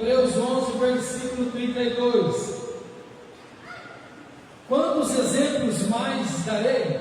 Hebreus 11, versículo 32. Quantos exemplos mais darei?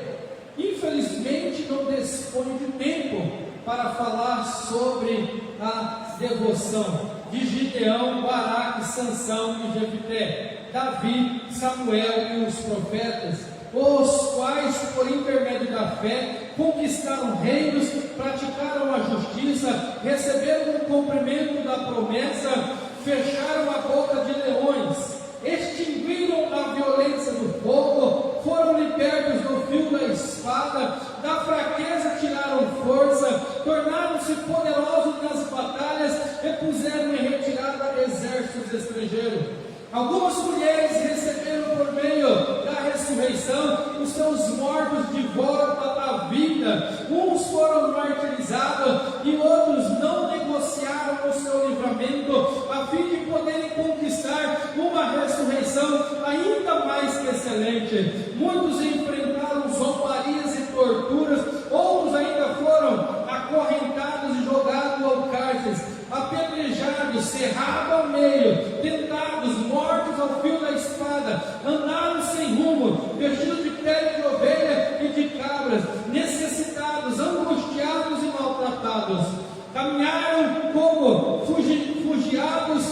Infelizmente não disponho de tempo para falar sobre a devoção de Gideão, Baraque, Sansão e Jefté, Davi, Samuel e os profetas, os quais, por intermédio da fé, conquistaram reinos, praticaram a justiça, receberam o cumprimento da promessa, fecharam a boca de leões, extinguiram a violência do fogo, foram libertos do fio da espada, da fraqueza tiraram força, tornaram-se poderosos nas batalhas e puseram em retirada exércitos estrangeiros. Algumas mulheres receberam por meio da ressurreição os seus mortos de volta à vida. Uns foram martirizados e outros não negociaram o seu livramento, a fim de poderem conquistar uma ressurreição ainda mais excelente. Muitos enfrentaram zombarias e torturas, outros ainda foram acorrentados e jogados ao cárcere, apedrejados, cerrados ao meio, tentados, mortos ao fio da espada, andaram sem rumo, vestidos de pele de ovelha e de cabras, necessitados, angustiados e maltratados, caminharam como fugiados,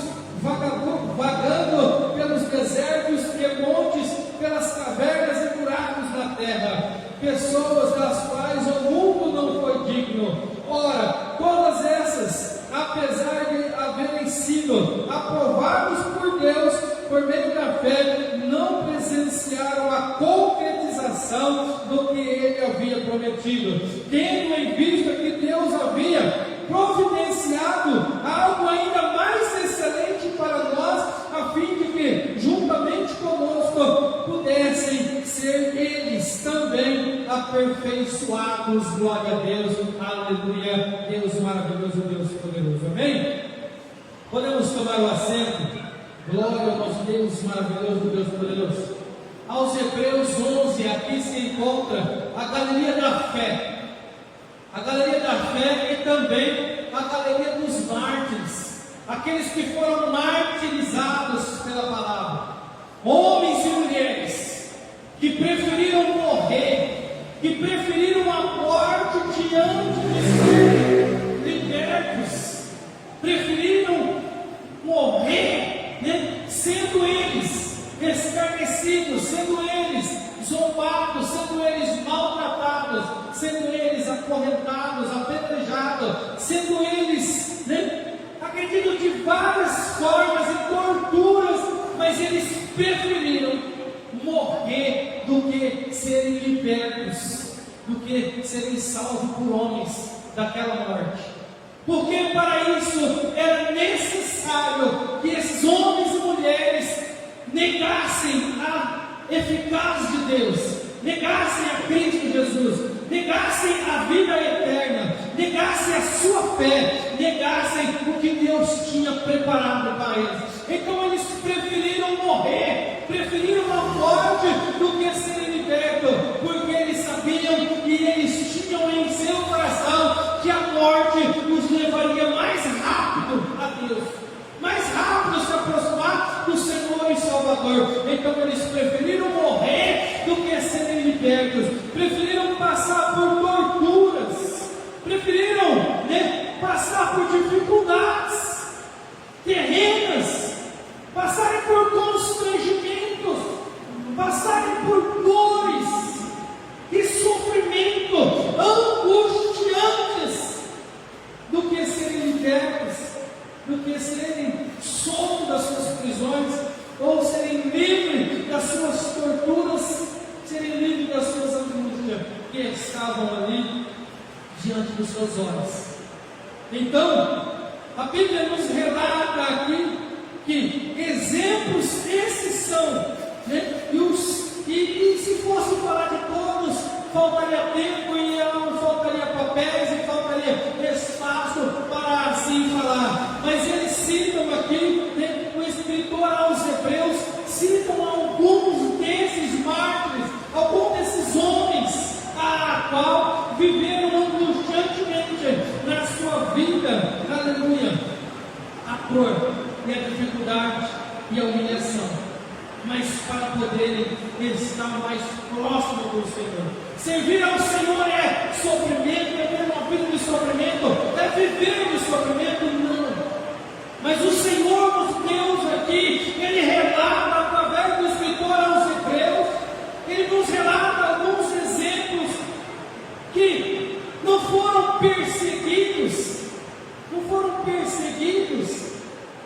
vagando pelos desertos e montes, pelas cavernas e buracos na terra, pessoas das quais o mundo não foi digno. Ora, todas essas, apesar de haverem sido aprovados por Deus por meio da fé, não presenciaram a concretização do que Ele havia prometido, tendo em vista que Deus havia providenciado algo ainda mais excelente para nós, a fim de que, juntamente conosco, pudessem ser eles também aperfeiçoados. Glória a Deus, aleluia, Deus maravilhoso, Deus poderoso, amém? Podemos tomar o assento. Glória ao nosso Deus maravilhoso, Deus poderoso. Aos Hebreus 11, aqui se encontra a galeria da fé. A galeria da fé e também a galeria dos mártires, aqueles que foram martirizados pela palavra, homens e mulheres que preferiram morrer, que preferiram a morte diante de ser libertos, preferiram morrer, sendo eles escarnecidos, sendo eles zombados, sendo eles maltratados, sendo eles acorrentados, apedrejados, sendo eles, acredito, de várias formas e torturas, mas eles preferiram morrer do que serem libertos, do que serem salvos por homens daquela morte. Porque para isso era necessário que esses homens e mulheres negassem a eficácia de Deus, negassem a Cristo Jesus, negassem a vida eterna, negassem a sua fé, negassem o que Deus tinha preparado para eles. Então eles preferiram morrer, preferiram a morte do que serem libertos, porque eles sabiam que eles tinham em seu coração que a morte os levaria mais rápido a Deus, mais rápido se aproximar do Senhor e Salvador. Então eles preferiram morrer do que serem libertos, preferiram passar por torturas, preferiram passar por dificuldades terrenas, passarem por constrangimentos, passarem por dores e sofrimento angustiantes, do que serem libertos, do que serem soltos das suas prisões, ou serem livres das suas torturas, serem livres das suas angústias que estavam ali diante dos seus olhos. Então, a Bíblia nos relata aqui que exemplos esses são, e se fosse falar de todos, faltaria tempo e não faltaria papéis e faltaria espaço para assim falar. Mas eles citam aqui, o escritor aos Hebreus citam alguns desses mártires, alguns desses homens a qual viveram angustiantemente na sua vida, aleluia, a dor e a dificuldade e a humilhação, mas para poderem estar mais próximo do Senhor. Servir ao Senhor é sofrimento, é ter uma vida de sofrimento, é viver de sofrimento? Não. Mas o Senhor, nosso Deus aqui, Ele relata através do escritor aos Hebreus, Ele nos relata alguns exemplos que não foram perseguidos,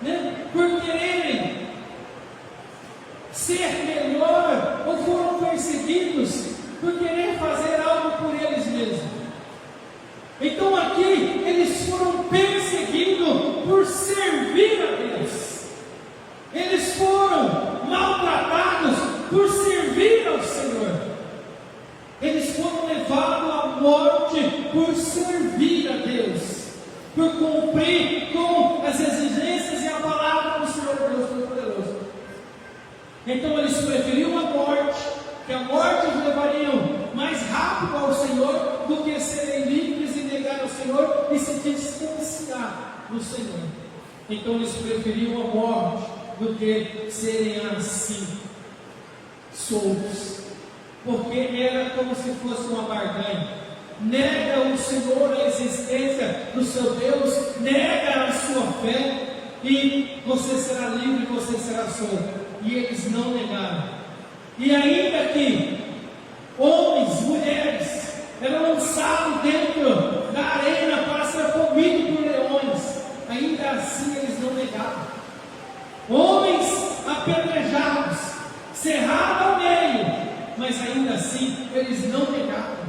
né, por quererem ser melhor, ou foram perseguidos por querer fazer algo por eles mesmos. Então aqui eles foram perseguidos por servir a Deus. Eles foram maltratados por servir ao Senhor. Eles foram levados à morte por servir a Deus, por cumprir com as exigências e a palavra do Senhor Deus Todo-Poderoso. Então eles preferiam a morte, que a morte os levariam mais rápido ao Senhor do que serem livres e negar ao Senhor e se distanciar do Senhor. Então eles preferiam a morte do que serem assim, soltos, porque era como se fosse uma barganha. Nega o Senhor a existência do seu Deus, nega a sua fé, e você será livre, você será solto. E eles não negaram. E ainda que homens, mulheres eram lançados dentro da arena para ser comidos por leões, ainda assim eles não negaram. Homens apedrejados, cerrados ao meio, mas ainda assim eles não negaram.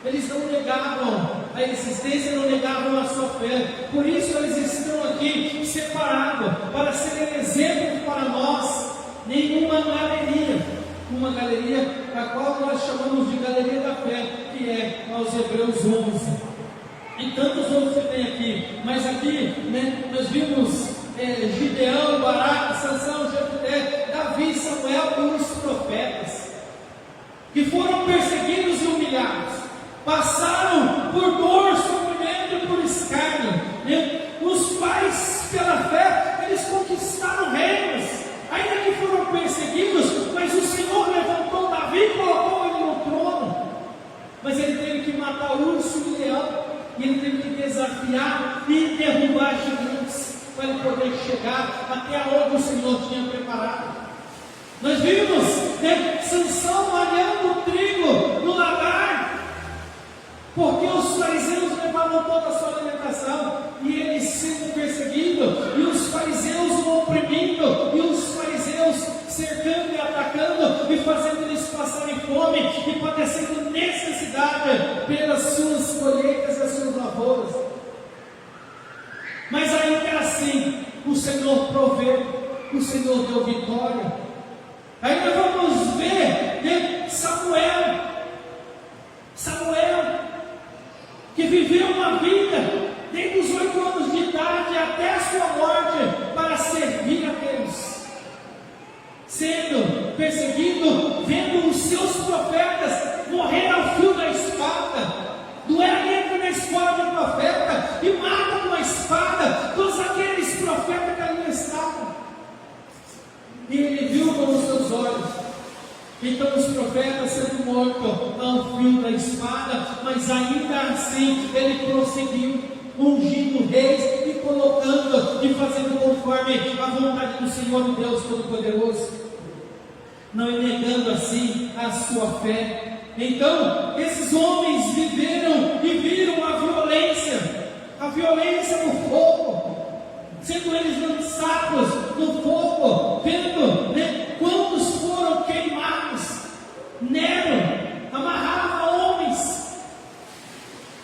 Eles não negavam a existência, não negavam a sua fé. Por isso eles estão aqui separados, para serem exemplos para nós. Nenhuma galeria, uma galeria a qual nós chamamos de galeria da fé, que é aos Hebreus 11. E tantos outros que tem aqui, mas aqui, né, nós vimos Gideão, Baraque, Sansão, Jefté, Davi, Samuel e os profetas, que foram perseguidos e humilhados, passaram por dor, sofrimento e por escárnio, né? Os pais, pela fé, eles conquistaram reinos, ainda que foram perseguidos, mas o Senhor levantou Davi e colocou ele no trono. Mas ele teve que matar urso e leão, e ele teve que desafiar e derrubar gigantes, para ele poder chegar até onde o Senhor tinha preparado. Nós vimos, né, Sansão malhando trigo no lagar, porque os fariseus levavam toda a sua alimentação, e ele sendo perseguido, e os fariseus o oprimindo, e os fariseus cercando e atacando, e fazendo eles passarem fome, e padecendo necessidade pelas suas colheitas e as suas lavouras. Mas ainda assim, o Senhor proveu, o Senhor deu vitória. Aí nós vamos ver, né, Samuel, que viveu uma vida desde os 8 anos de idade até a sua morte para servir a Deus, sendo perseguido, vendo os seus profetas morrer ao fio da espada. Doer entra na escola do profeta e mata com a espada todos aqueles profetas que ali estavam. E ele viu com os seus olhos. Então os profetas sendo mortos ao fio da espada, mas ainda assim ele prosseguiu, ungindo reis e colocando e fazendo conforme a vontade do Senhor Deus Todo-Poderoso, não negando assim a sua fé. Então esses homens viveram e viram a violência no fogo, sendo eles lançados no fogo, vendo, né, quantos foram queimados. Nero amarrava homens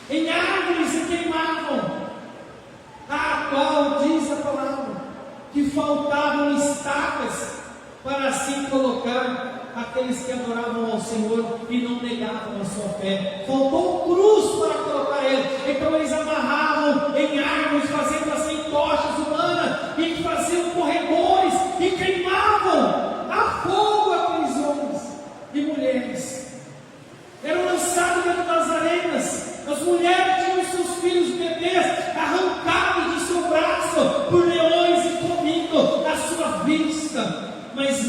em árvores e queimavam, a qual diz a palavra que faltavam estacas para assim colocar aqueles que adoravam ao Senhor e não negavam a sua fé. Faltou cruz para colocar ele. Então eles amarravam em árvores, fazendo assim tochas humanas, e faziam corredores e queimavam a fogo aqueles homens e mulheres. Eram lançados dentro das arenas. As mulheres tinham seus filhos bebês arrancados de seu braço por leões e comidos,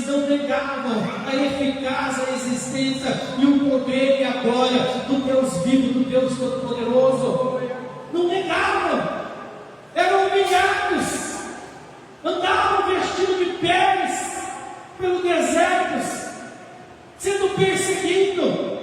eles não negavam a eficácia, a existência e o poder e a glória do Deus vivo, do Deus Todo-Poderoso. Não negavam, eram humilhados, andavam vestidos de peles pelo deserto, sendo perseguido.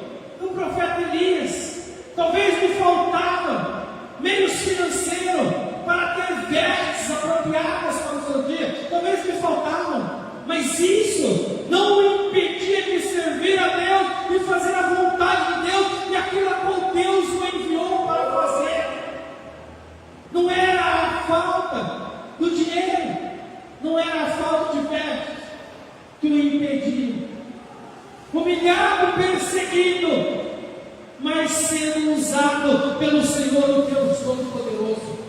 O profeta Elias, talvez me faltava meios financeiros para ter vestes apropriadas para o seu dia, talvez me faltavam, mas isso não o impedia de servir a Deus e fazer a vontade de Deus e aquilo a qual Deus o enviou para fazer. Não era a falta do dinheiro, não era a falta de fé que o impedia. Humilhado, perseguido, mas sendo usado pelo Senhor, o Deus Todo-Poderoso.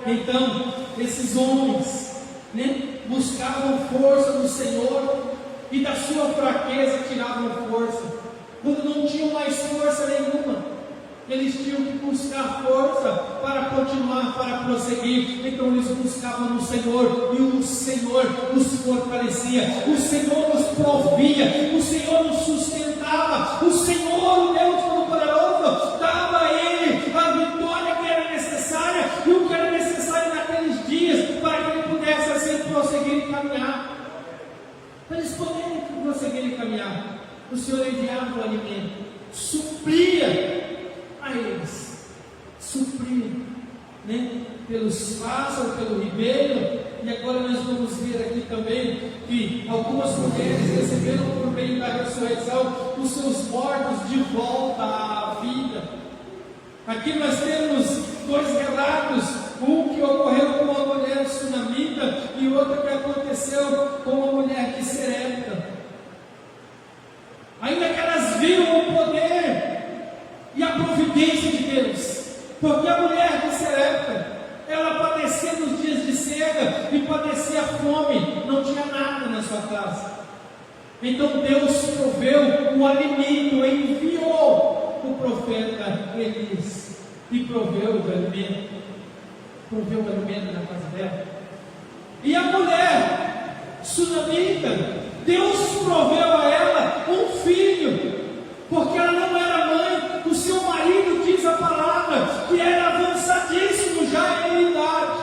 Então, esses homens, buscavam força no Senhor e da sua fraqueza tiravam força. Quando não tinham mais força nenhuma, eles tinham que buscar força para continuar, para prosseguir. Então eles buscavam no Senhor e o Senhor os fortalecia, o Senhor os provia, o Senhor os sustentava, o Senhor, o Deus Todo-Poderoso, dava a ele a vitória que era necessária e o que era necessário naqueles dias para que ele pudesse assim prosseguir e caminhar. Para eles poderem prosseguir e caminhar, o Senhor enviava o alimento, supria a eles, suprir, pelos pássaros, pelo ribeiro. E agora nós vamos ver aqui também que algumas mulheres receberam por meio da ressurreição os seus mortos de volta à vida. Aqui nós temos dois relatos, um que ocorreu com uma mulher sunamita e outro que aconteceu com uma mulher de Serepta. Ainda que elas viram o poder e a providência de Deus, porque a mulher de Serepta, ela padecia nos dias de cega e padecia fome, não tinha nada na sua casa. Então Deus proveu o alimento, enviou o profeta Elias e proveu o alimento na casa dela. E a mulher sunamita, Deus proveu a ela um filho, porque ela não era mãe. O seu marido, diz a palavra, que era avançadíssimo já em idade,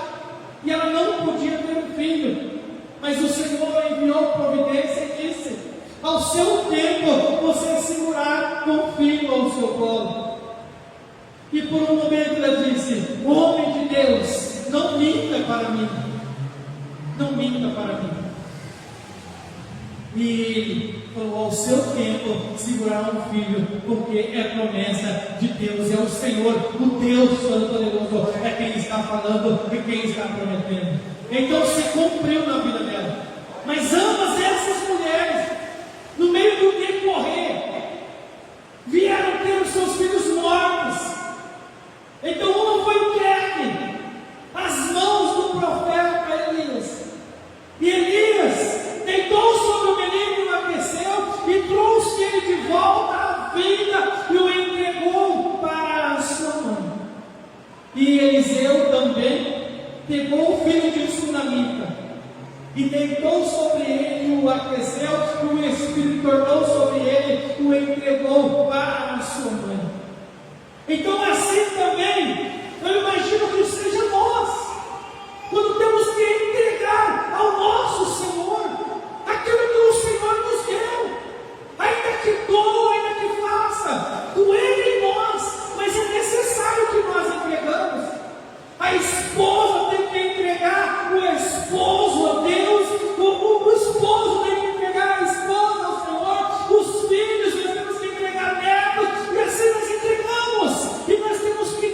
e ela não podia ter um filho, mas o Senhor enviou providência e disse: ao seu tempo você segurar um filho ao seu colo. E por um momento ela disse: homem de Deus, não minta para mim, não minta para mim. E ele falou: ao seu tempo segurar um filho, porque é promessa de Deus, é o Senhor, o Deus Todo-Poderoso, é quem está falando e quem está prometendo. Então se cumpriu na vida dela. Mas ambas essas mulheres, no meio do decorrer, vieram ter os seus filhos mortos. Então uma foi entregue às mãos do profeta Elias, e Elias deitou sobre o menino e o aqueceu e trouxe ele de volta à vida e o entregou para a sua mãe. E Eliseu também pegou o filho de sunamita e deitou sobre ele e o aqueceu, e o Espírito tornou sobre ele e o entregou para a sua mãe. Então assim também, eu imagino que seja nós, quando temos que entregar ao nosso Senhor aquilo que o Senhor nos deu, ainda que doa, ainda que faça doer em nós, mas é necessário que nós entregamos. A esposa tem que entregar o esposo a Deus, o esposo tem que entregar a esposa ao Senhor, os filhos nós temos que entregar netos, e assim nós entregamos, e nós temos que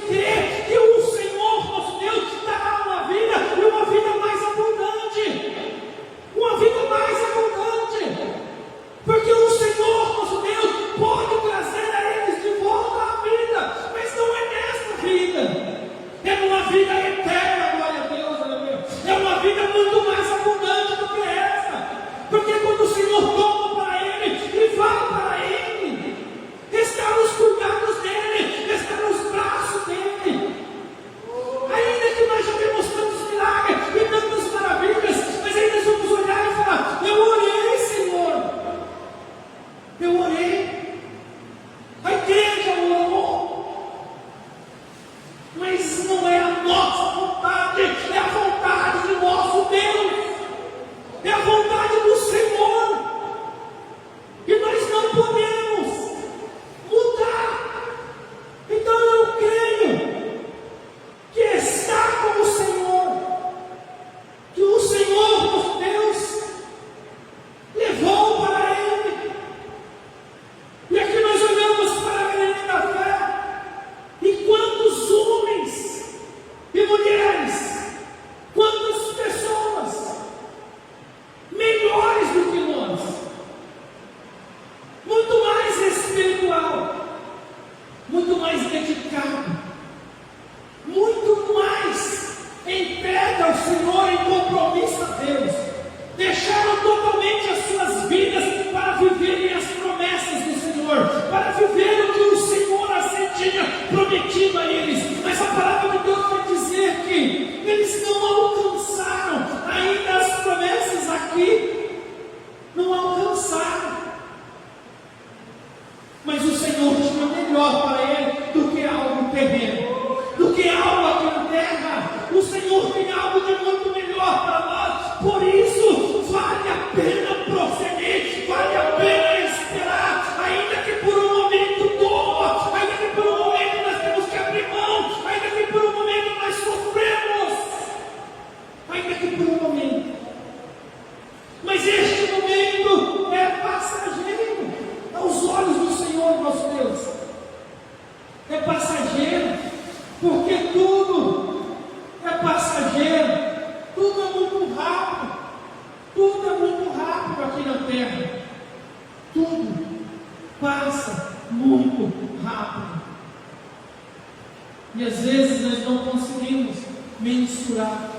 as suas vidas para viverem as promessas do Senhor, para viver o que o Senhor assim tinha prometido a eles. Mas a palavra de Deus vai dizer que eles não alcançaram ainda as promessas aqui, não alcançaram. Mas o Senhor tinha melhor para ele do que algo terreno, do que algo aqui na terra. O Senhor tem algo de muito melhor para nós. Por isso vale a pena prosseguir, vale a pena esperar, ainda que por um momento doa, ainda que por um momento nós temos que abrir mão, ainda que por um momento nós sofremos, ainda que por um momento. Mas este momento é passageiro aos olhos do Senhor nosso Deus. É passageiro, porque tudo é passageiro, tudo é muito rápido, tudo é muito rápido aqui na terra, tudo passa muito rápido. E às vezes nós não conseguimos mensurar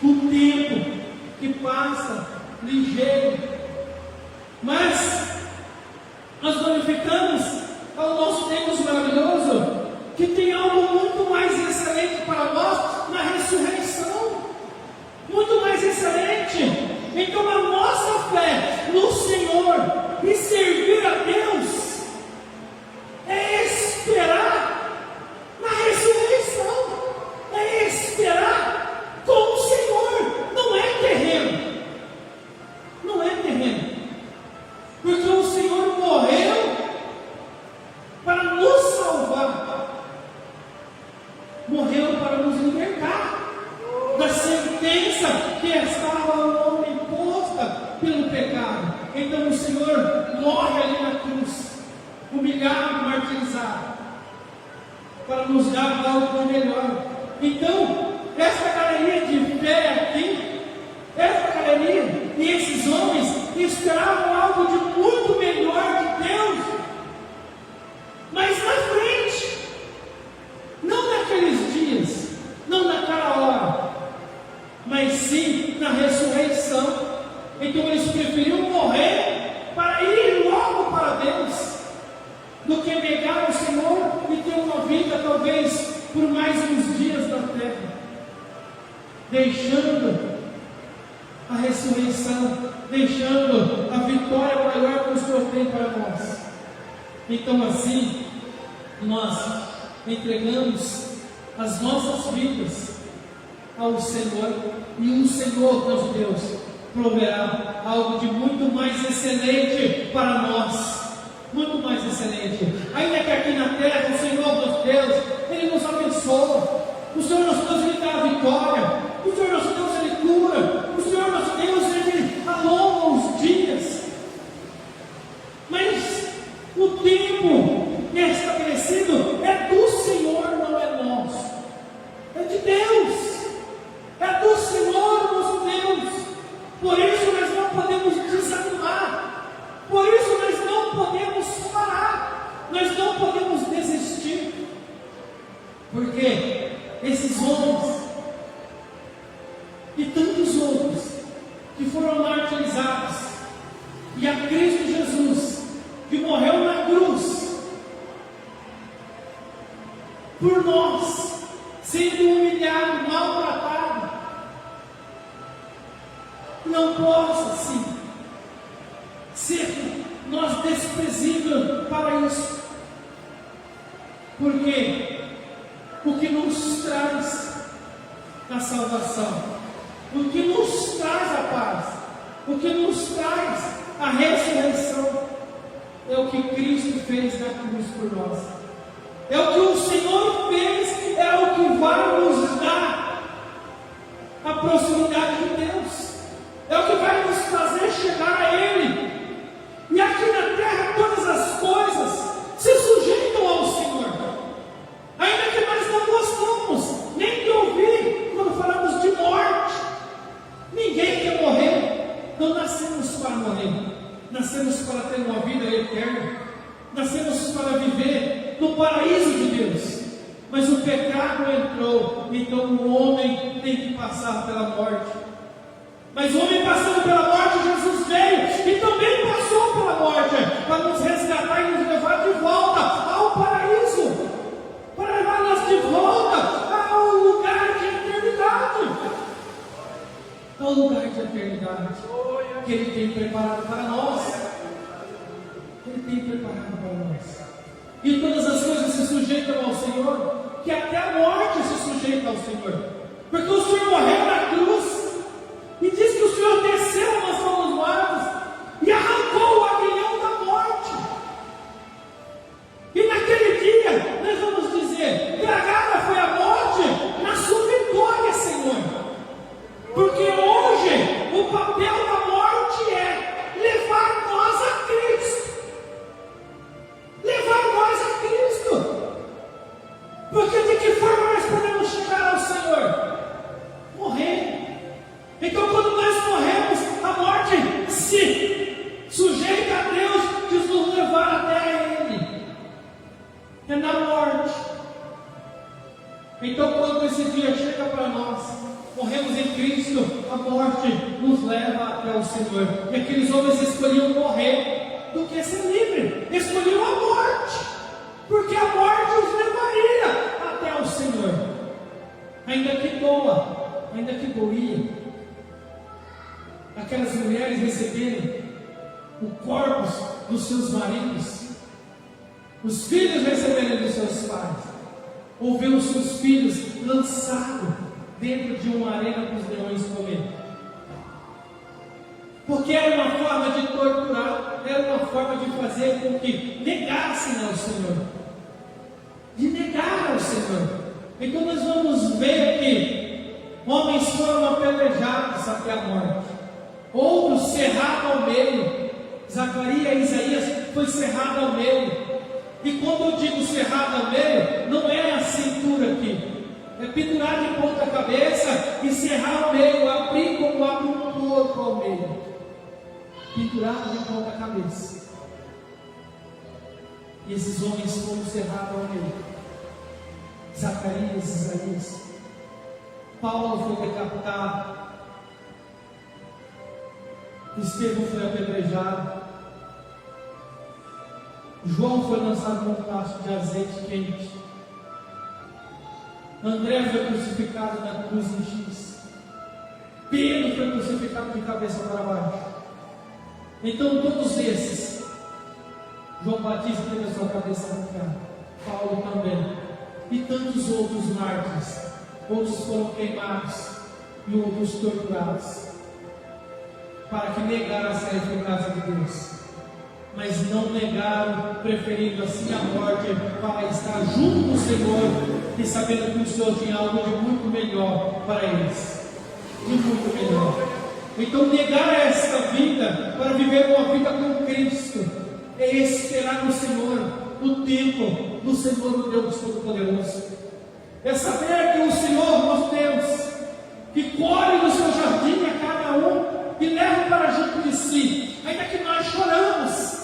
o tempo que passa ligeiro, mas nós glorificamos ao nosso Deus maravilhoso, que tem algo muito mais excelente para nós na ressurreição, muito mais excelente. Então a nossa fé no Senhor e servir a Deus é esperar na ressurreição, é esperar com o Senhor, não é terreno, não é terreno, porque o Senhor morreu para nos salvar, morreu para nos libertar da sentença que estava ao homem imposta pelo pecado. Então o Senhor morre ali na cruz, humilhado e martirizado, para nos dar algo melhor. Então, essa galeria de fé aqui, essa galeria e esses homens esperavam algo de muito melhor de Deus, mas na frente, não naqueles dias, não naquela hora, mas sim na ressurreição. Então eles preferiam morrer para ir logo para Deus, do que negar o Senhor e ter uma vida talvez por mais uns dias na terra, deixando a ressurreição, deixando a vitória maior que o Senhor tem para nós. Então assim, nós entregamos as nossas vidas ao Senhor, e o Senhor nosso Deus proverá algo de muito mais excelente para nós, muito mais excelente. Ainda que aqui na terra o Senhor nosso Deus, Ele nos abençoa, o Senhor nosso Deus Ele dá a vitória, o Senhor nosso Deus Ele cura, o Senhor nosso Deus Ele alonga os dias, mas o tempo estabelecido é do Senhor, não é nosso, é de Deus, é do Senhor nosso Deus. Por isso nós não podemos desanimar, por isso nós não podemos parar, nós não podemos desistir, porque esses homens e tantos outros que foram martirizados, e a Cristo Jesus que morreu na cruz por nós, sendo humilhado, maltratado, não possa sim ser nós desprezível para isso, porque o que nos traz a salvação, o que nos traz a paz, o que nos traz a ressurreição é o que Cristo fez na cruz por nós, é o que o Senhor fez, é o que vai nos dar a proximidade de Deus, é o que vai nos fazer chegar a Ele. E aqui na terra todas as coisas se sujeitam ao Senhor, ainda que nós não gostamos nem de ouvir quando falamos de morte. Ninguém quer morrer, não nascemos para morrer, nascemos para ter uma vida eterna, nascemos para viver no paraíso de Deus. Mas o pecado entrou, então o homem tem que passar pela morte. Mas o homem passando pela morte, Jesus ao lugar de eternidade que Ele tem preparado para nós. Ele tem preparado para nós. E todas as coisas se sujeitam ao Senhor, que até a morte se sujeita ao Senhor. Porque o Senhor morreu na cruz, e diz que o Senhor desceu a mansão dos mortos e arrancou o aguilhão da morte. E naquele dia nós vamos dizer: tragada foi a morte na sua vitória, Senhor. Porque hoje o papel da morte é levar nós a Cristo. Levar nós a Cristo. Porque de que forma nós podemos chegar ao Senhor? Morrer. Então, quando nós morremos, a morte se sujeita a Deus de nos levar até Ele. É na morte. Então, quando esse dia chega para nós, morremos em Cristo, a morte nos leva até o Senhor. E aqueles homens escolhiam morrer do que ser livre. Escolhiam a morte, porque a morte os levaria até o Senhor. Ainda que doa, ainda que doía, aquelas mulheres receberem o corpo dos seus maridos, os filhos receberem dos seus pais, ou ver os seus filhos lançados dentro de uma arena para os leões comer. Porque era uma forma de torturar, era uma forma de fazer com que negassem ao Senhor, de negar ao Senhor. Então nós vamos ver que homens foram apedrejados até a morte, outros cerrados ao meio. Zacarias e Isaías foi cerrado ao meio. E quando eu digo cerrado ao meio, não é a cintura aqui, é pendurar de ponta cabeça e cerrar ao meio, abrir como abre um porco ao meio, pendurado de ponta cabeça. E esses homens foram cerrados ao meio. Zacarias e Isaías. Paulo foi decapitado. Estevão foi apedrejado. João foi lançado num tacho de azeite quente. André foi crucificado na cruz em X. Pedro foi crucificado de cabeça para baixo. Então todos esses, João Batista teve a sua cabeça arrancada, Paulo também, e tantos outros mártires. Outros foram queimados e outros torturados, para que negassem a eficácia de Deus, mas não negaram, preferindo assim a morte para estar junto do Senhor, e sabendo que o Senhor tinha algo de muito melhor para eles, de muito melhor. Então negar esta vida para viver uma vida com Cristo é esperar no Senhor o tempo do Senhor, o Deus Todo-Poderoso. É saber que o Senhor, nosso Deus, que colhe no seu jardim a cada um e leva para junto de si, ainda que nós choramos,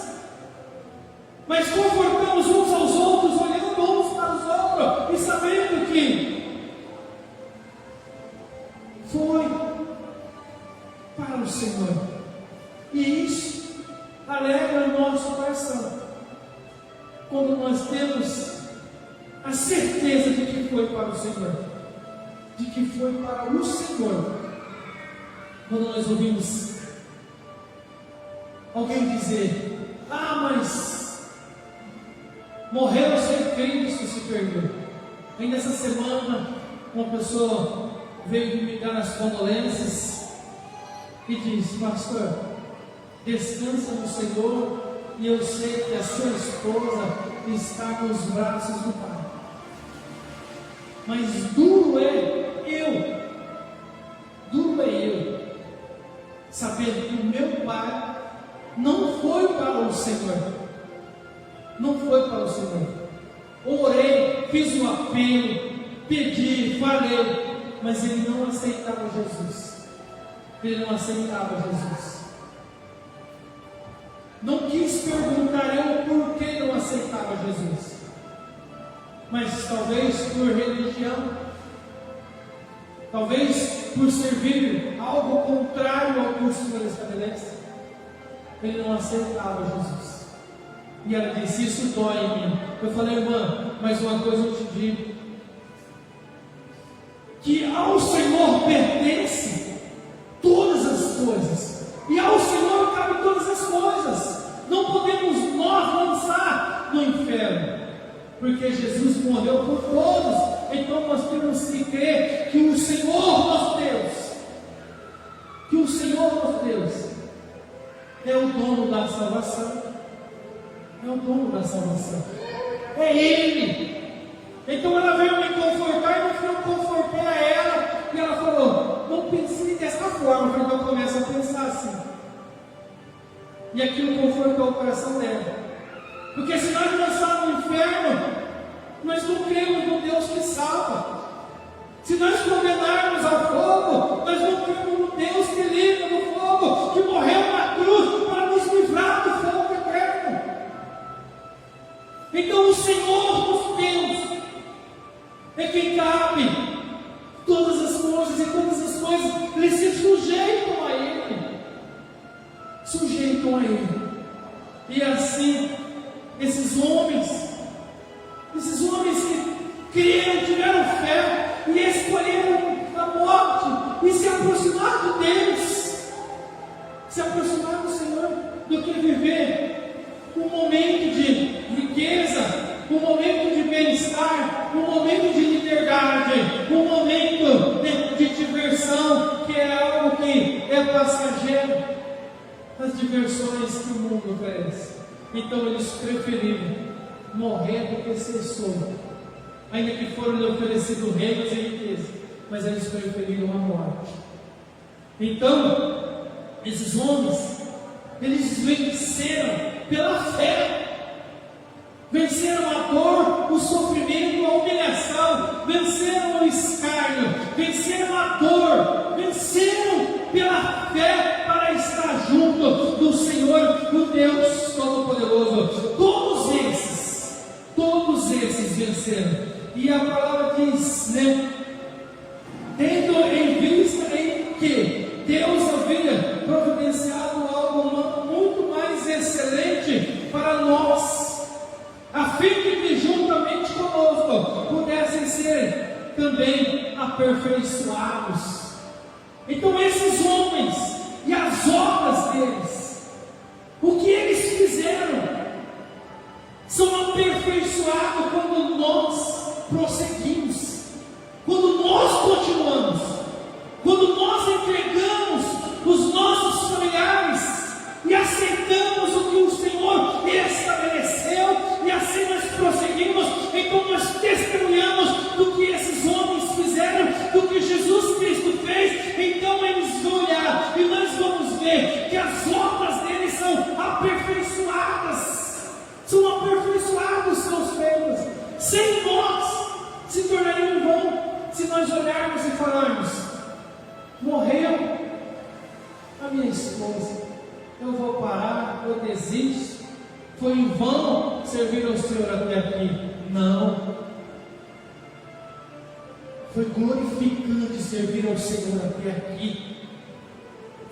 mas confortamos uns aos outros, olhando uns para os outros e sabendo que foi para o Senhor. E isso alegra o nosso coração, quando nós temos a certeza de que foi para o Senhor, de que foi para o Senhor. Quando nós ouvimos alguém dizer: ah, mas morreu sem Cristo, se perdeu. Ainda essa semana uma pessoa veio me dar as condolências e disse: pastor, descansa no Senhor, e eu sei que a sua esposa está nos braços do Pai. Mas duro é eu saber que o meu pai não foi para o Senhor. Não foi para o Senhor. Orei, fiz um apelo, pedi, falei, mas ele não aceitava Jesus. Ele não aceitava Jesus. Não quis perguntar eu por que não aceitava Jesus, mas talvez por religião, talvez por servir algo contrário ao que o Senhor estabelece. Ele não aceitava Jesus. E ela disse: isso dói em mim. Eu falei: irmã, mas uma coisa eu te digo, que ao Senhor pertence todo porque Jesus morreu por todos. Então nós temos que crer que o Senhor nosso Deus, é o dono da salvação. É o dono da salvação. É Ele. Então ela veio me confortar e no final eu confortei a ela. E ela falou: não pense dessa forma. Porque eu começo a pensar assim. E aquilo confortou o coração dela. Porque se nós lançarmos no inferno, nós não cremos no Deus que salva. Se nós condenarmos ao fogo, nós não cremos no Deus que livra do fogo, que morreu na cruz para nos livrar do fogo eterno. Então o Senhor dos Deus é quem cabe todas as coisas, e todas as coisas eles se sujeitam a Ele. Sujeitam a Ele. E assim, esses homens que creram, tiveram fé e escolheram a morte e se aproximar de Deus, se aproximar do Senhor, do que viver um momento de riqueza, um momento de bem-estar, um momento de liberdade, um momento de diversão, que é algo que é passageiro, as diversões que o mundo oferece. Então eles preferiram morrer do que ser solto, ainda que foram lhe oferecidos reinos e riqueza, mas eles preferiram a morte. Então, esses homens, eles venceram pela fé, venceram a dor, o sofrimento, a humilhação, venceram o escárnio, venceram a dor, venceram pela fé para estar junto do Senhor, do Deus Todo-Poderoso. Todos esses venceram. E a palavra diz, tendo em vista em que Deus havia providenciado algo muito mais excelente para nós, a fim de que juntamente conosco pudessem ser também aperfeiçoados. Então esses homens e as obras deles, o que eles fizeram, são aperfeiçoados quando nós prosseguimos, quando nós continuamos, quando nós entregamos os nossos familiares e aceitamos o que o Senhor estabeleceu, e assim nós prosseguimos. Então nós testemunhamos do que esses homens fizeram, do que Jesus Cristo fez. Então eles vão olhar e nós vamos ver que as obras deles são aperfeiçoadas. São aperfeiçoados seus feitos. Sem nós se tornaria em vão, se nós olharmos e falarmos: morreu a minha esposa, eu vou parar, eu desisto, foi em vão servir ao Senhor até aqui. Não, foi glorificante servir ao Senhor até aqui,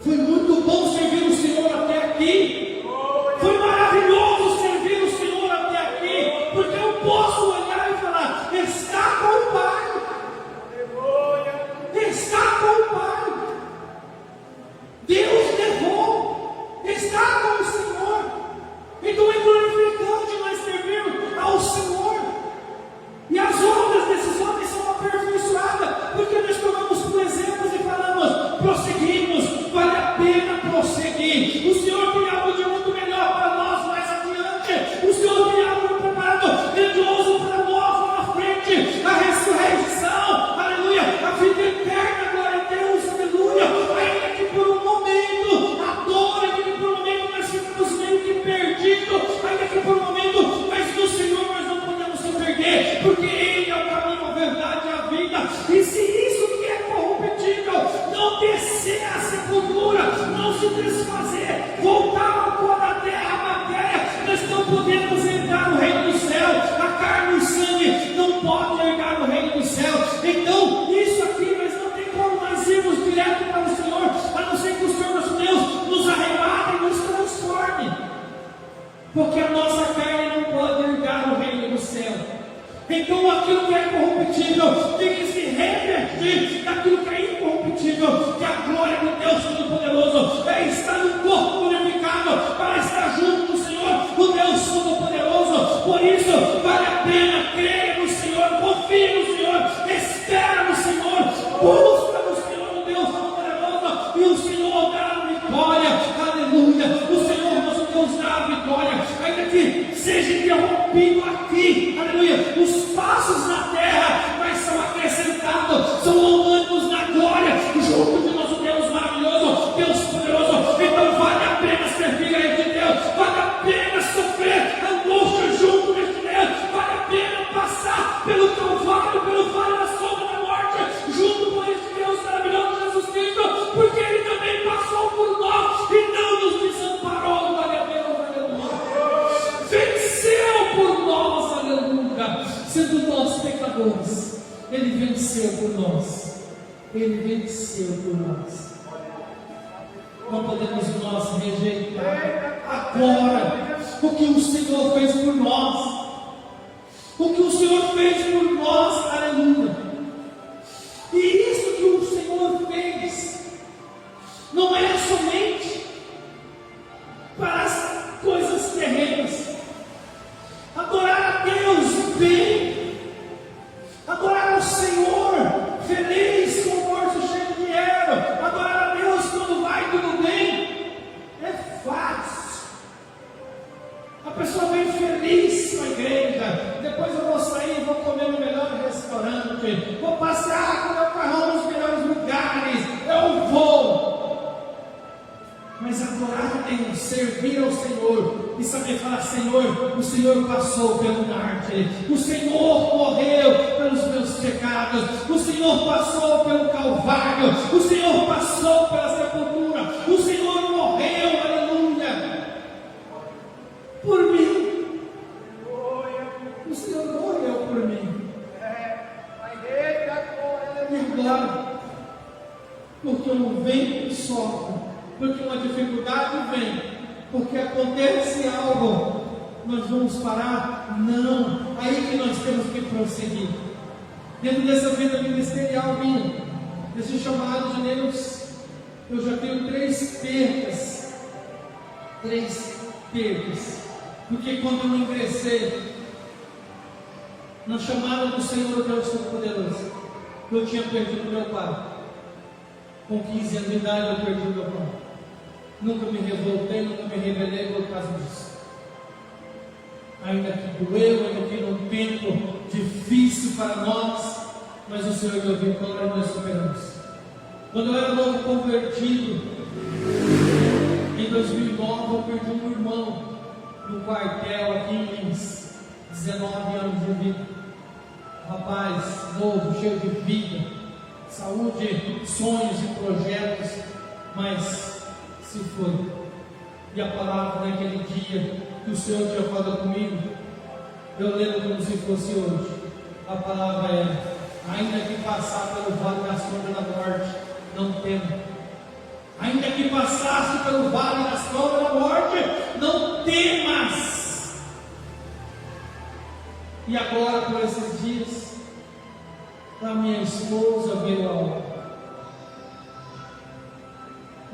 foi muito bom servir o Senhor até aqui, foi maravilhoso servir o Senhor até aqui, porque eu posso olhar e falar: está com o Pai, está com o Pai, Deus levou, está com o Senhor. Então é glorificante nós servirmos ao Senhor, e as obras desses homens são aperfeiçoadas, porque nós tomamos por exemplo e falamos: prosseguimos, vale a pena prosseguir. O Senhor tem algo de muito melhor para nós mais adiante. O Senhor tem algo preparado grandioso para nós lá na frente. A ressurreição, aleluia, a vida eterna, glória a Deus, aleluia. Ainda que por um momento a dor, ainda que por um momento nós ficamos meio que perdidos, ainda que por um momento, mas no Senhor nós não podemos se perder, porque Ele é o caminho, a verdade e a vida. E se isso que é corruptível não descer à sepultura, não se desfazer, voltar ao pó da terra, a matéria, nós não podemos entrar no reino do céu. A carne e o sangue não podem entrar no reino do céu. Então, isso aqui nós não tem como nós irmos direto para o Senhor, a não ser que o Senhor nosso Deus nos arrebate e nos transforme, porque a nossa carne não pode entrar no reino do céu. Então aquilo que é corruptível tem que se revertir daquilo que é incorruptível, que a glória do Deus Todo-Poderoso é estar no corpo glorificado para estar junto do Senhor, o Deus Todo-Poderoso. Por isso vale a pena aleluia. O Senhor nosso Deus dá a vitória, ainda que seja interrompido aqui, aleluia, os passos na terra, mas são acrescentados, são longânimos na glória, junto de nosso Deus maravilhoso, Deus poderoso. Então vale a pena servir a esse Deus, vale a pena sofrer angústia junto desse Deus, vale a pena passar pelo Calvário, pelo vale da sombra da morte, junto com esse Deus maravilhoso Jesus Cristo, porque Ele também passou por nós e não nos desamparou. Glória a Deus, aleluia. Venceu por nós, aleluia. Sendo nós pecadores, Ele venceu por nós. Ele venceu por nós. Não podemos nós rejeitar agora o que o Senhor fez por nós. O que o Senhor fez por nós, aleluia. E isso que o Senhor fez não é somente para as coisas terrenas. Adorar a Deus bem, adorar ao Senhor feliz, com o bolso cheio de dinheiro, adorar a Deus quando vai tudo bem, é fácil. A pessoa vem feliz para a igreja, depois eu vou sair, vou comer no melhor restaurante, vou passear com meu carrão nos melhores lugares, eu vou. Mas adorar a Deus, servir ao Senhor e saber falar: Senhor, o Senhor passou pelo mártir, o Senhor morreu pelos meus pecados, o Senhor passou pelo Calvário, o Senhor passou pela sepultura, o Senhor morreu, aleluia, por mim. O Senhor morreu por mim. E agora, porque um vento sopra, porque uma dificuldade vem, porque acontece algo, nós vamos parar? Não. Aí que nós temos que prosseguir. Dentro dessa vida ministerial minha, desse chamado de Deus, eu já tenho 3 percas. 3 percas. Porque quando eu ingressei na chamada do Senhor Deus Todo-Poderoso, eu tinha perdido meu pai. Com 15 anos de idade eu perdi meu pai. Nunca me revoltei, nunca me rebelei por causa disso. Ainda que doeu, ainda que num tempo difícil para nós, mas o Senhor me ouviu quando nós superamos. Quando eu era novo convertido, em 2009 eu perdi um irmão no quartel aqui em Lins, 19 anos de vida. Rapaz novo, cheio de vida, saúde, sonhos e projetos, mas se foi. E a palavra naquele dia que o Senhor tinha falado comigo, eu lembro como se fosse hoje. A palavra é: ainda que passar pelo vale da sombra da morte, não tema. Ainda que passasse pelo vale da sombra da morte, não temas. E agora, por esses dias, a minha esposa veio a hora.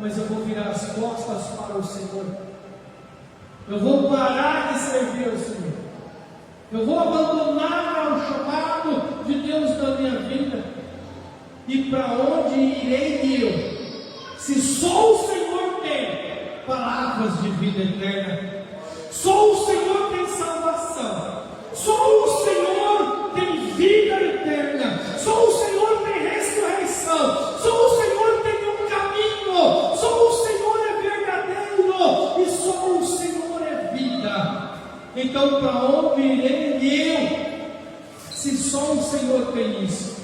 Mas eu vou virar as costas para o Senhor. Eu vou parar de servir ao Senhor. Eu vou abandonar o chamado de Deus na minha vida. E para onde irei eu? Se só o Senhor tem palavras de vida eterna, só o Senhor tem salvação, só o Senhor tem vida eterna, só o Senhor tem ressurreição, só o Senhor tem um caminho, só o Senhor é verdadeiro e só o Senhor é vida. Então para onde irei eu, se só o Senhor tem isso?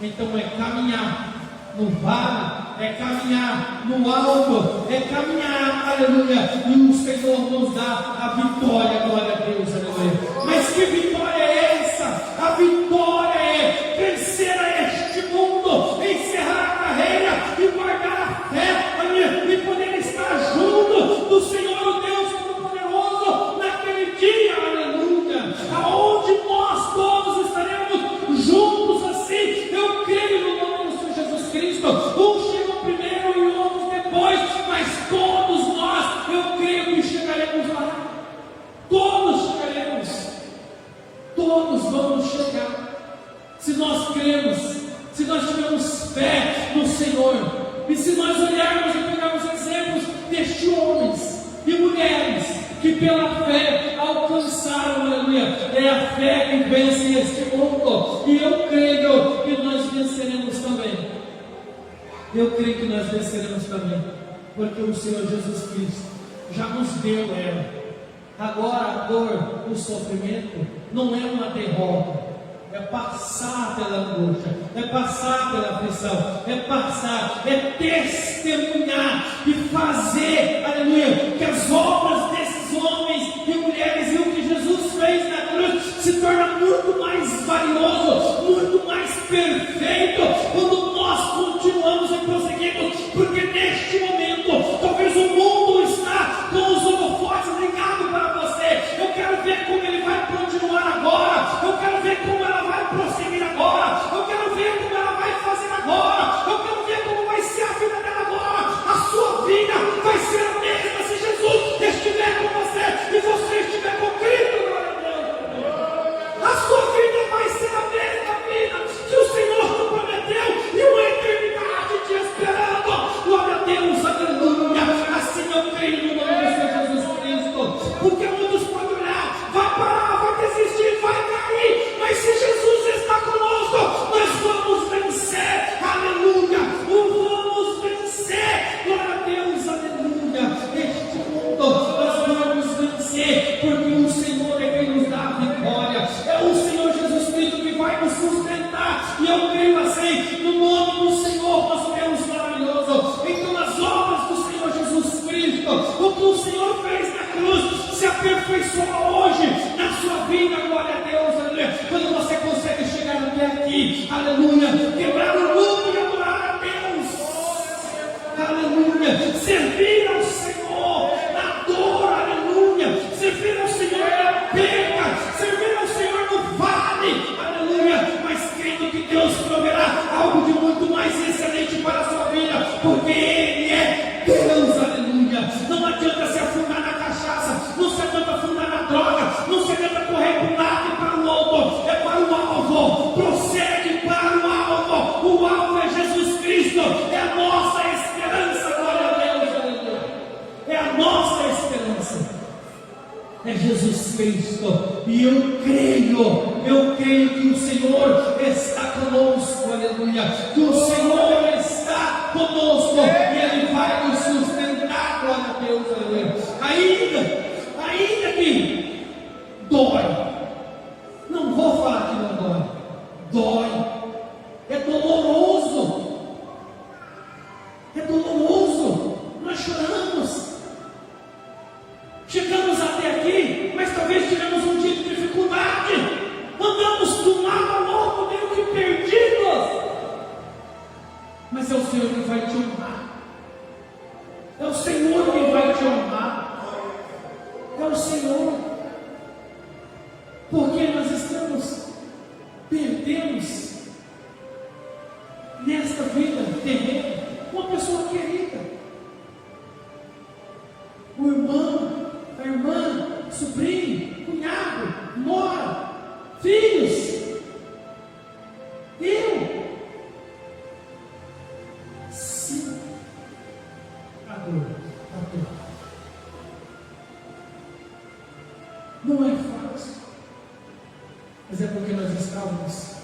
Então é caminhar no vale, é caminhar no alto, é caminhar, aleluia, e o Senhor nos dá a vitória, glória a Deus, aleluia. Mas que vitória é essa? A vitória é vencer a este mundo, encerrar a carreira e guardar a fé, aleluia, e poder estar junto do Senhor, o Deus Todo-Poderoso, naquele dia, aleluia, aonde nós todos estaremos juntos assim. Eu creio no nome do Senhor Jesus Cristo. Um chegou primeiro e outros depois, mas todos nós, eu creio que chegaremos lá. Todos chegaremos. Todos vamos chegar. pela fé alcançaram, aleluia. É a fé que vence este mundo, e eu creio que nós venceremos também. Eu creio que nós venceremos também, porque o Senhor Jesus Cristo já nos deu ela. Agora a dor, o sofrimento não é uma derrota, é passar pela angústia, é passar pela aflição, é passar, é testemunhar e fazer, aleluia, que as obras desses homens e mulheres e o que Jesus fez na cruz se torna muito mais valioso, muito mais perfeito, quando nós continuamos a prosseguir, porque neste momento, talvez o mundo está com os holofotes ligados para você. Eu quero ver como ele vai continuar agora, eu quero ver como ela vai prosseguir agora, eu quero ver como ela vai fazer agora, eu quero ver como vai ser a vida dela agora. A sua vida vai ser a mesma se Jesus estiver com você e você estiver com Cristo. Glória a Deus. A sua vida vai ser a mesma vida que o Senhor te prometeu e uma eternidade te esperando. Glória a Deus, aleluia. Assim eu creio no nome do Senhor Jesus Cristo, porque muitos podem olhar, vai parar, vai desistir, vai cair, mas se Jesus está conosco, nós vamos vencer, aleluia, vamos vencer, glória a Deus, aleluia. Este mundo nós vamos vencer, porque o Senhor é quem nos dá a vitória, é o Senhor Jesus Cristo que vai nos sustentar, e eu creio assim, no nome do Senhor, nosso Deus maravilhoso. Então as obras do Senhor Jesus Cristo, o que o Senhor fez na cruz, se aperfeiçoa hoje na sua vida, glória a Deus, aleluia. Quando você consegue chegar até aqui, aleluia, quebrar o mundo e adorar a Deus, aleluia, servir ao Senhor na dor, aleluia, servir ao Senhor na perda, servir ao Senhor no vale, aleluia, mas crendo que Deus proverá algo de muito mais excelente para a sua vida, porque Ele é Deus, aleluia. Não adianta se afundar na cachaça, não se adianta afundar na droga, não se adianta correr para um lado e para o outro, é para o alvo, prossegue para o alvo é Jesus Cristo, é a nossa esperança, glória a Deus, aleluia. É a nossa esperança, é Jesus Cristo, e eu creio que o Senhor está conosco, aleluia, que o Senhor está conosco, e Ele vai nos sustentar, glória a Deus, aleluia. Ainda que dói, não vou falar que não dói, é doloroso, nós choramos, chegamos até aqui, mas talvez tivemos um dia de dificuldade, andamos de um lado ao outro meio que perdidos, mas é o Senhor que vai te honrar, é o Senhor que vai te honrar, é o Senhor, porque nós perdemos nesta vida terrena uma pessoa querida, o irmão, a irmã, sobrinho, cunhado, nora, filhos. Sim, a dor. Não é fácil, mas é porque nós estávamos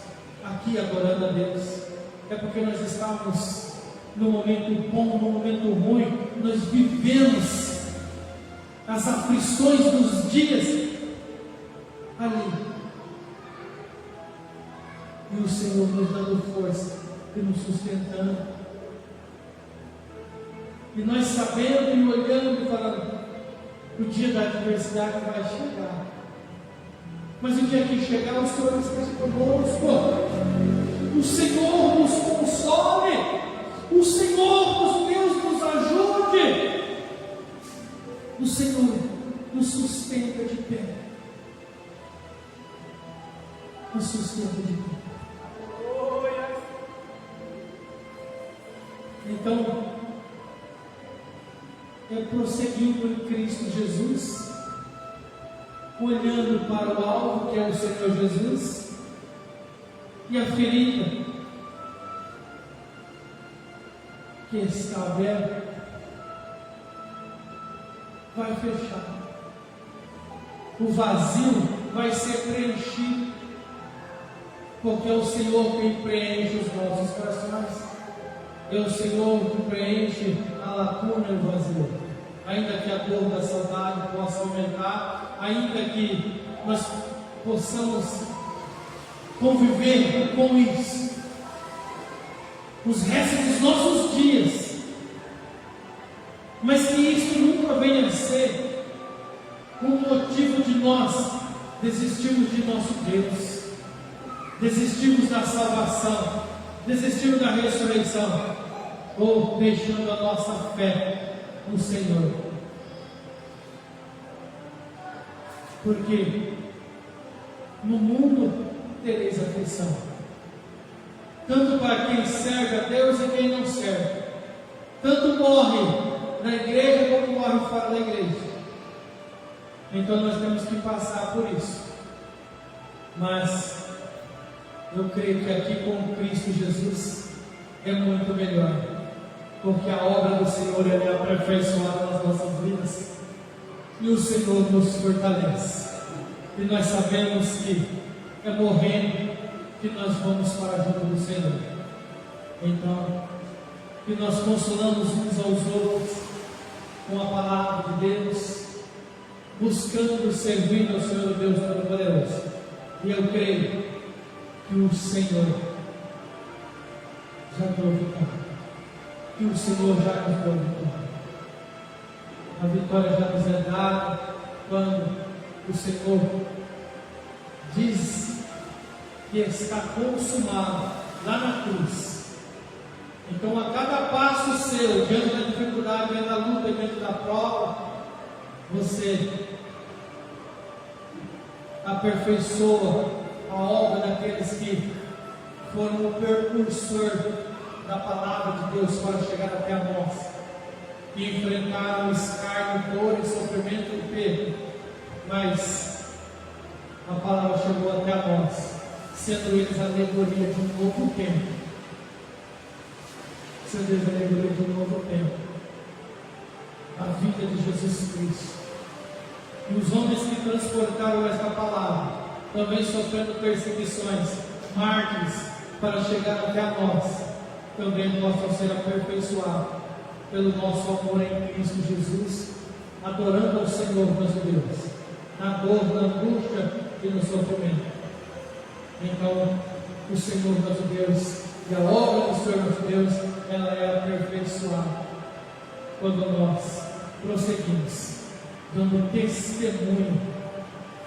aqui adorando a Deus, é porque nós estávamos no momento bom, no momento ruim, nós vivemos as aflições dos dias ali, e o Senhor nos dando força e nos sustentando, e nós sabendo e olhando e falando, o dia da adversidade vai chegar, mas o dia que chegar, o Senhor esteja conosco, o Senhor nos console, o Senhor, Deus, nos ajude, o Senhor nos sustenta de pé, nos sustenta de pé. Então, é prosseguindo em Cristo Jesus, olhando para o alvo que é o Senhor Jesus, e a ferida que está aberta vai fechar, o vazio vai ser preenchido, porque é o Senhor quem preenche os nossos corações, é o Senhor que preenche a lacuna e o vazio. Ainda que a dor da saudade possa aumentar, ainda que nós possamos conviver com isso os restos dos nossos dias, mas que isso nunca venha a ser um motivo de nós desistirmos de nosso Deus, desistirmos da salvação, desistirmos da ressurreição, ou deixando a nossa fé no Senhor. Porque no mundo tereis aflição, tanto para quem serve a Deus e quem não serve, tanto morre na igreja como morre fora da igreja. Então nós temos que passar por isso, mas eu creio que aqui com Cristo Jesus é muito melhor, porque a obra do Senhor é aperfeiçoada nas nossas vidas, e o Senhor nos fortalece, e nós sabemos que é morrendo que nós vamos para a ajuda do Senhor. Então, que nós consolamos uns aos outros com a palavra de Deus, buscando servir ao Senhor Deus Todo-Poderoso. E eu creio que o Senhor já deu vitória, que o Senhor já nos deu vitória. A vitória já nos é dada quando o Senhor diz que está consumado lá na cruz. Então, a cada passo seu, diante da dificuldade, diante da luta, diante da prova, você aperfeiçoa a obra daqueles que foram o precursor da palavra de Deus para chegar até a nós, que enfrentaram escárnio, dor e sofrimento e perda, mas a palavra chegou até a nós, sendo eles a alegoria de um novo tempo, sendo eles a alegoria de um novo tempo, a vida de Jesus Cristo. E os homens que transportaram esta palavra, também sofrendo perseguições, mártires, para chegar até a nós, também possam ser aperfeiçoados pelo nosso amor em Cristo Jesus, adorando ao Senhor nosso Deus, na dor, na angústia e no sofrimento. Então, o Senhor nosso Deus e a obra do Senhor nosso Deus, ela é aperfeiçoada quando nós prosseguimos, dando testemunho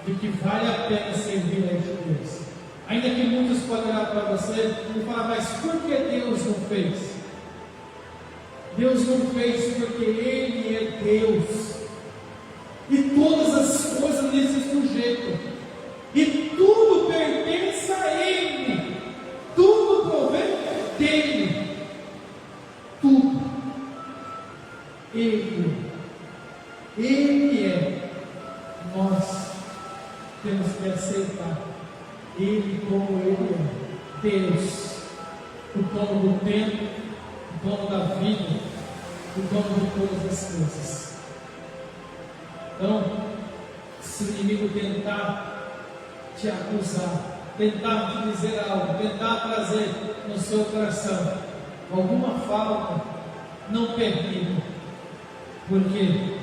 de que vale a pena servir a este Deus. Ainda que muitos podem olhar para você e falar, mas por que Deus não fez? Deus não fez porque Ele é Deus, e todas as coisas nesse sujeito, e tudo pertence a Ele, tudo provém dEle, tudo. Ele é, nós temos que aceitar Ele como Ele é, Deus, o dono do tempo, o dono da vida, o dono de todas as coisas. Então, se o inimigo tentar te acusar, tentar te dizer algo, tentar trazer no seu coração alguma falta, não permita, porque